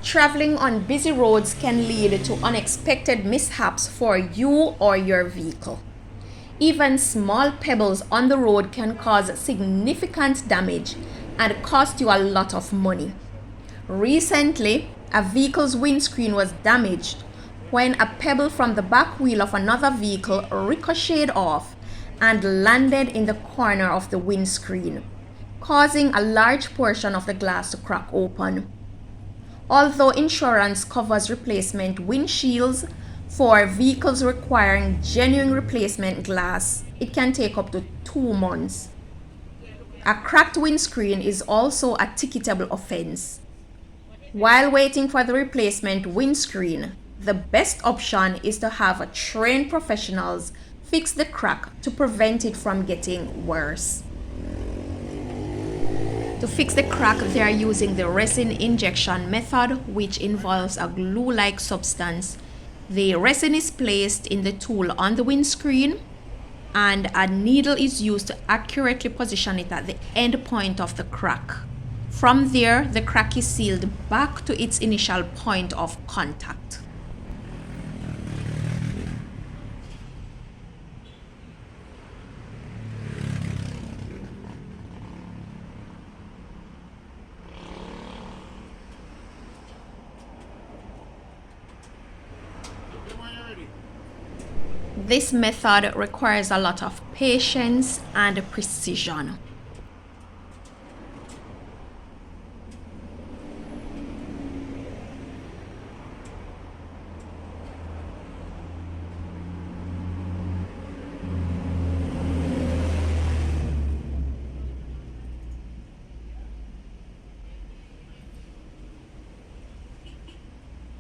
Traveling on busy roads can lead to unexpected mishaps for you or your vehicle. Even small pebbles on the road can cause significant damage and cost you a lot of money. Recently, a vehicle's windscreen was damaged when a pebble from the back wheel of another vehicle ricocheted off and landed in the corner of the windscreen, causing a large portion of the glass to crack open. Although insurance covers replacement windshields for vehicles requiring genuine replacement glass, it can take up to 2 months. A cracked windscreen is also a ticketable offense. While waiting for the replacement windscreen, the best option is to have trained professionals fix the crack to prevent it from getting worse. To fix the crack, they are using the resin injection method, which involves a glue-like substance. The resin is placed in the tool on the windscreen, and a needle is used to accurately position it at the end point of the crack. From there, the crack is sealed back to its initial point of contact. This method requires a lot of patience and precision.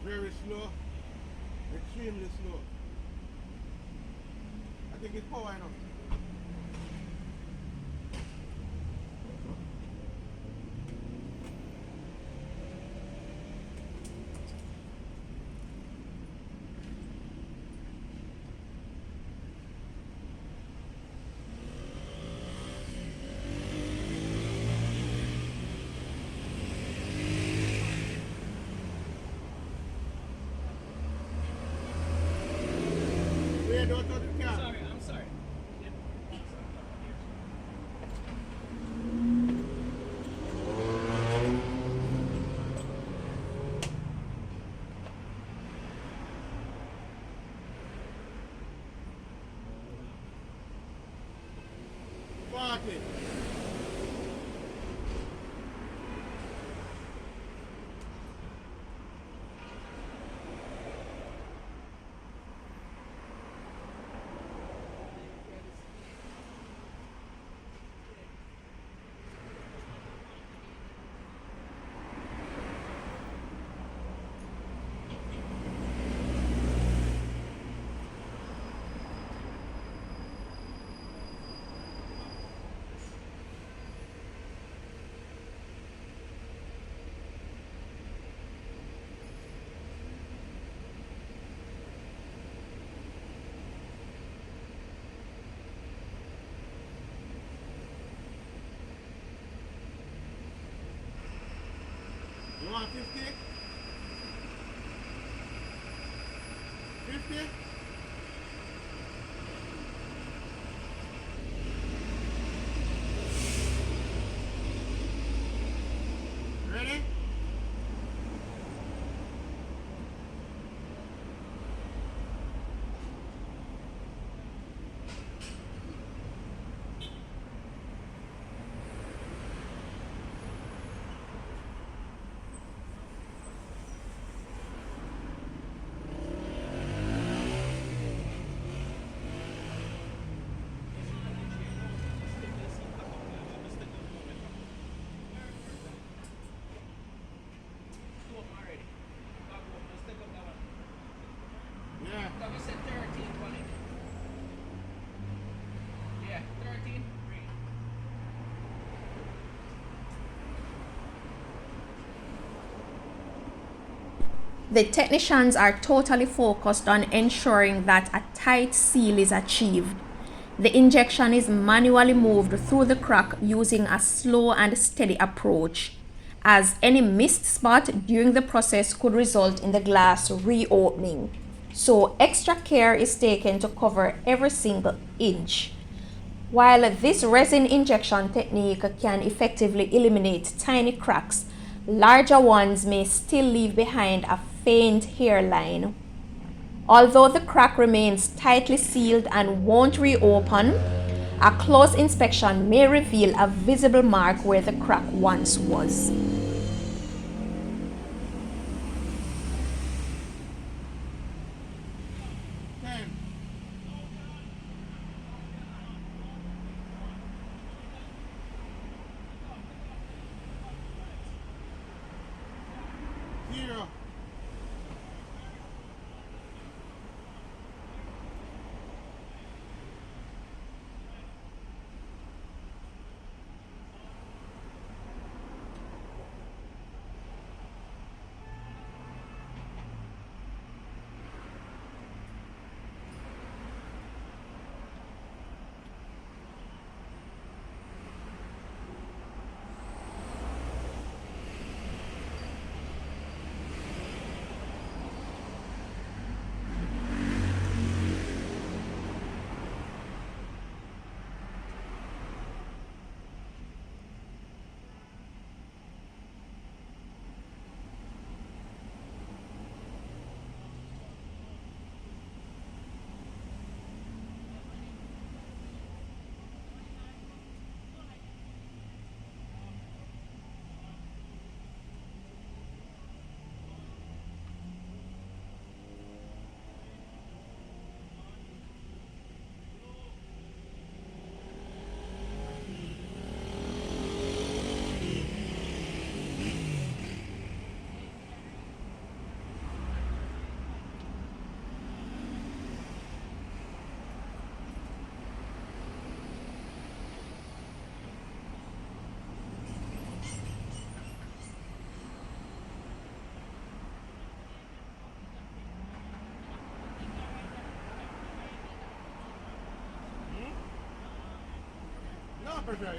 Very slow, extremely slow. I think it's power enough. Wait, don't touch the car. Sorry, I'm sorry. Fuck it. You want 50? 50? Ready? Yeah. So we said 13, wasn't it? Yeah, 13. Great. The technicians are totally focused on ensuring that a tight seal is achieved. The injection is manually moved through the crack using a slow and steady approach, as any missed spot during the process could result in the glass reopening. So extra care is taken to cover every single inch. While this resin injection technique can effectively eliminate tiny cracks, larger ones may still leave behind a faint hairline. Although the crack remains tightly sealed and won't reopen, a close inspection may reveal a visible mark where the crack once was. Ten. Zero. No, for sure.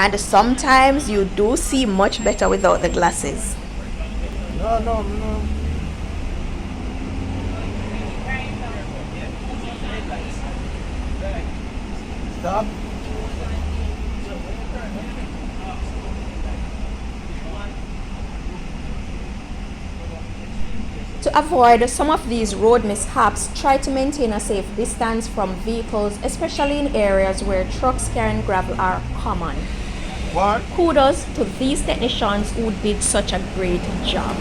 And sometimes you do see much better without the glasses. No. Stop. To avoid some of these road mishaps, try to maintain a safe distance from vehicles, especially in areas where trucks carrying gravel are common. What? Kudos to these technicians who did such a great job.